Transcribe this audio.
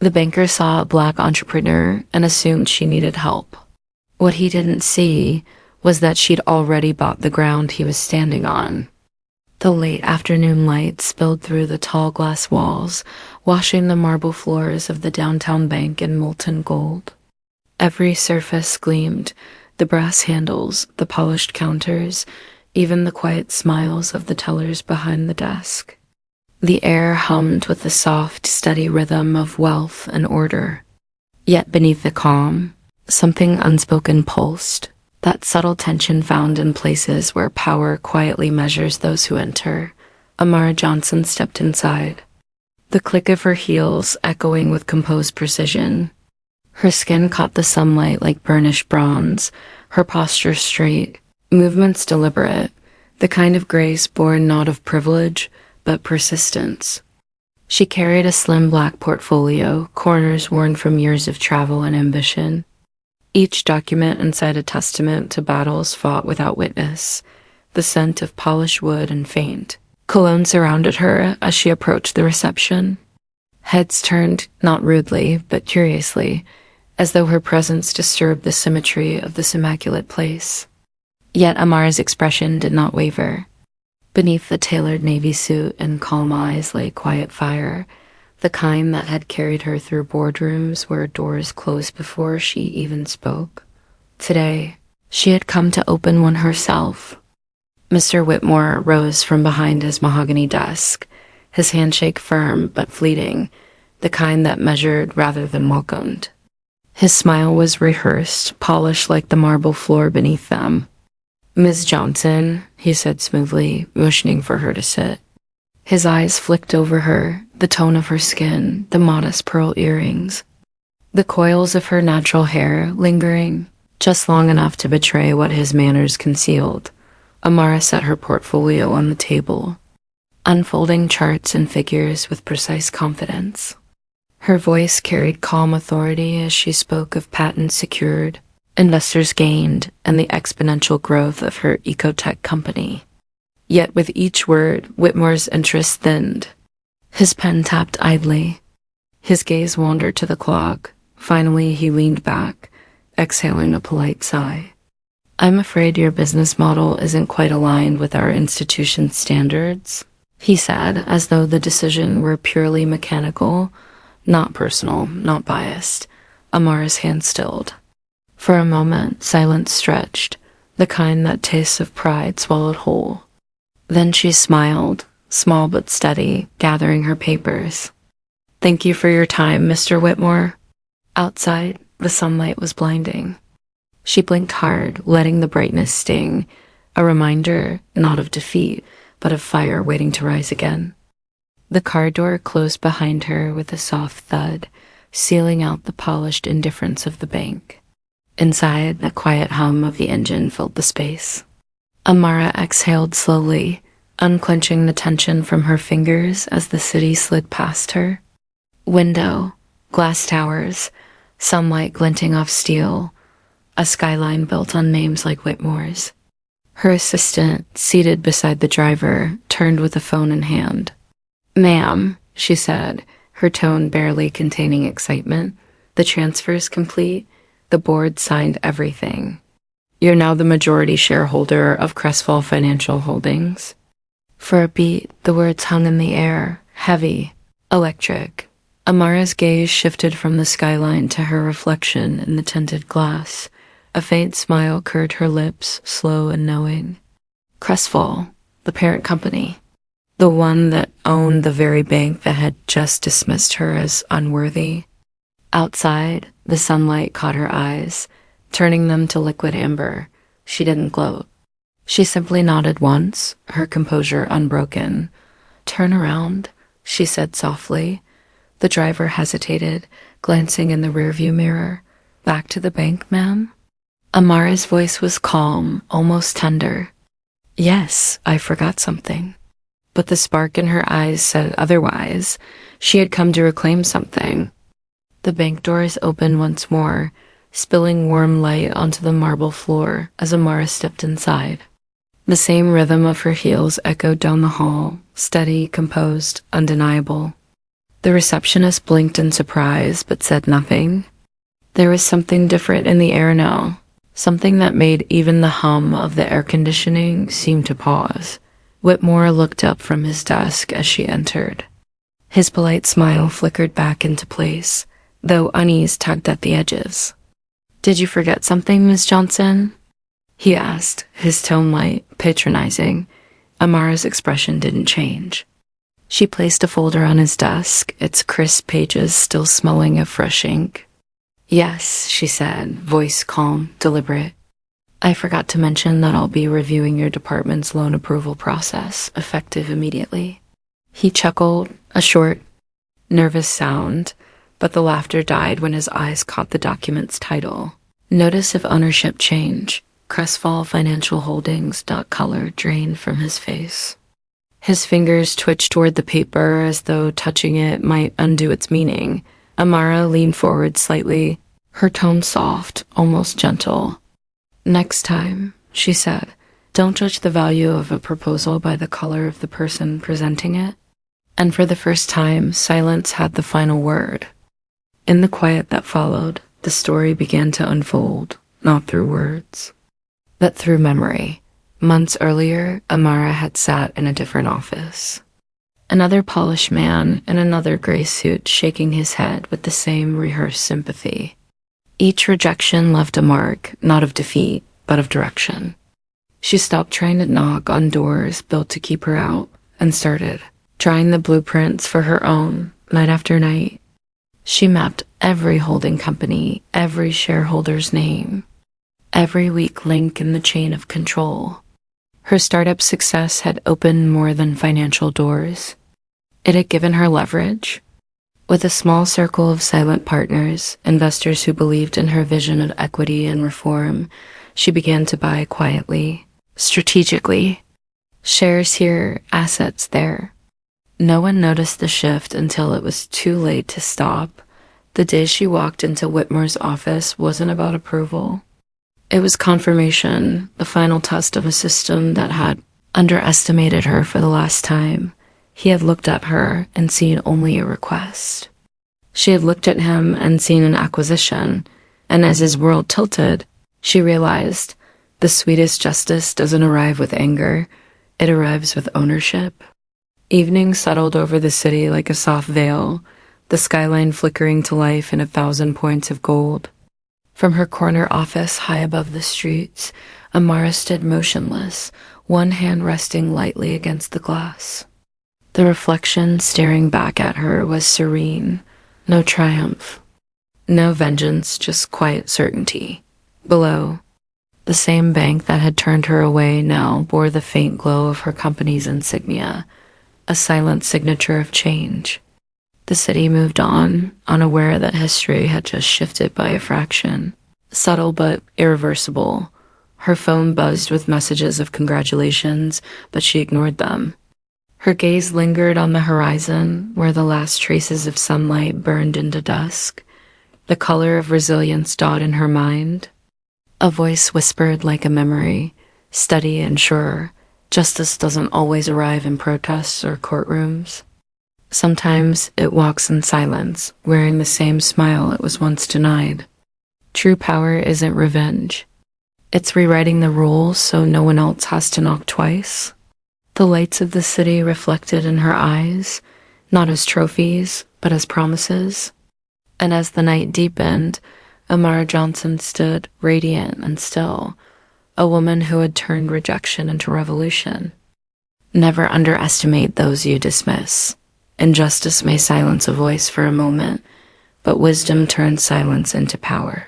The banker saw a black entrepreneur and assumed she needed help. What he didn't see was that she'd already bought the ground he was standing on. The late afternoon light spilled through the tall glass walls, washing the marble floors of the downtown bank in molten gold. Every surface gleamed, the brass handles, the polished counters, even the quiet smiles of the tellers behind the desk. The air hummed with the soft, steady rhythm of wealth and order. Yet beneath the calm, something unspoken pulsed, that subtle tension found in places where power quietly measures those who enter. Amara Johnson stepped inside, the click of her heels echoing with composed precision. Her skin caught the sunlight like burnished bronze, her posture straight, movements deliberate, the kind of grace born not of privilege, but persistence. She carried a slim black portfolio, corners worn from years of travel and ambition. Each document inside a testament to battles fought without witness, the scent of polished wood and faint. Cologne surrounded her as she approached the reception. Heads turned, not rudely, but curiously, as though her presence disturbed the symmetry of this immaculate place. Yet Amara's expression did not waver. Beneath the tailored navy suit and calm eyes lay quiet fire, the kind that had carried her through boardrooms where doors closed before she even spoke. Today, she had come to open one herself. Mr. Whitmore rose from behind his mahogany desk, his handshake firm but fleeting, the kind that measured rather than welcomed. His smile was rehearsed, polished like the marble floor beneath them. "Miss Johnson," he said smoothly, motioning for her to sit. His eyes flicked over her, the tone of her skin, the modest pearl earrings, the coils of her natural hair lingering, just long enough to betray what his manners concealed. Amara set her portfolio on the table, unfolding charts and figures with precise confidence. Her voice carried calm authority as she spoke of patents secured, investors gained, and the exponential growth of her ecotech company. Yet with each word, Whitmore's interest thinned. His pen tapped idly. His gaze wandered to the clock. Finally, he leaned back, exhaling a polite sigh. "I'm afraid your business model isn't quite aligned with our institution's standards," he said, as though the decision were purely mechanical, not personal, not biased. Amara's hand stilled. For a moment, silence stretched, the kind that tastes of pride swallowed whole. Then she smiled, small but steady, gathering her papers. "Thank you for your time, Mr. Whitmore." Outside, the sunlight was blinding. She blinked hard, letting the brightness sting, a reminder not of defeat, but of fire waiting to rise again. The car door closed behind her with a soft thud, sealing out the polished indifference of the bank. Inside, the quiet hum of the engine filled the space. Amara exhaled slowly, unclenching the tension from her fingers as the city slid past her. Window, glass towers, sunlight glinting off steel, a skyline built on names like Whitmore's. Her assistant, seated beside the driver, turned with a phone in hand. "Ma'am," she said, her tone barely containing excitement, "the transfer's complete. The board signed everything. You're now the majority shareholder of Crestfall Financial Holdings." For a beat, the words hung in the air, heavy, electric. Amara's gaze shifted from the skyline to her reflection in the tinted glass. A faint smile curved her lips, slow and knowing. Crestfall, the parent company. The one that owned the very bank that had just dismissed her as unworthy. Outside, the sunlight caught her eyes, turning them to liquid amber. She didn't gloat. She simply nodded once, her composure unbroken. "Turn around," she said softly. The driver hesitated, glancing in the rearview mirror. "Back to the bank, ma'am?" Amara's voice was calm, almost tender. "Yes, I forgot something." But the spark in her eyes said otherwise. She had come to reclaim something. The bank doors opened once more, spilling warm light onto the marble floor as Amara stepped inside. The same rhythm of her heels echoed down the hall, steady, composed, undeniable. The receptionist blinked in surprise but said nothing. There was something different in the air now, something that made even the hum of the air conditioning seem to pause. Whitmore looked up from his desk as she entered. His polite smile flickered back into place, though unease tugged at the edges. "Did you forget something, Miss Johnson?" he asked, his tone light, patronizing. Amara's expression didn't change. She placed a folder on his desk, its crisp pages still smelling of fresh ink. "Yes," she said, voice calm, deliberate. "I forgot to mention that I'll be reviewing your department's loan approval process, effective immediately." He chuckled, a short, nervous sound, but the laughter died when his eyes caught the document's title. Notice of ownership change. Crestfall Financial Holdings. Color drained from his face. His fingers twitched toward the paper as though touching it might undo its meaning. Amara leaned forward slightly, her tone soft, almost gentle. "Next time," she said, "don't judge the value of a proposal by the color of the person presenting it." And for the first time, silence had the final word. In the quiet that followed, the story began to unfold, not through words, but through memory. Months earlier, Amara had sat in a different office. Another polished man in another gray suit shaking his head with the same rehearsed sympathy. Each rejection left a mark, not of defeat, but of direction. She stopped trying to knock on doors built to keep her out and started trying the blueprints for her own, night after night. She mapped every holding company, every shareholder's name, every weak link in the chain of control. Her startup success had opened more than financial doors. It had given her leverage. With a small circle of silent partners, investors who believed in her vision of equity and reform, she began to buy quietly, strategically. Shares here, assets there. No one noticed the shift until it was too late to stop. The day she walked into Whitmore's office wasn't about approval. It was confirmation, the final test of a system that had underestimated her for the last time. He had looked at her and seen only a request. She had looked at him and seen an acquisition, and as his world tilted, she realized the sweetest justice doesn't arrive with anger, it arrives with ownership. Evening settled over the city like a soft veil, the skyline flickering to life in 1,000 points of gold. From her corner office high above the streets, Amara stood motionless, one hand resting lightly against the glass. The reflection staring back at her was serene, no triumph, no vengeance, just quiet certainty. Below, the same bank that had turned her away now bore the faint glow of her company's insignia, a silent signature of change. The city moved on, unaware that history had just shifted by a fraction. Subtle but irreversible. Her phone buzzed with messages of congratulations, but she ignored them. Her gaze lingered on the horizon, where the last traces of sunlight burned into dusk. The color of resilience dawned in her mind. A voice whispered like a memory, steady and sure. Justice doesn't always arrive in protests or courtrooms. Sometimes it walks in silence, wearing the same smile it was once denied. True power isn't revenge. It's rewriting the rules so no one else has to knock twice. The lights of the city reflected in her eyes, not as trophies, but as promises. And as the night deepened, Amara Johnson stood radiant and still, a woman who had turned rejection into revolution. Never underestimate those you dismiss. Injustice may silence a voice for a moment, but wisdom turns silence into power.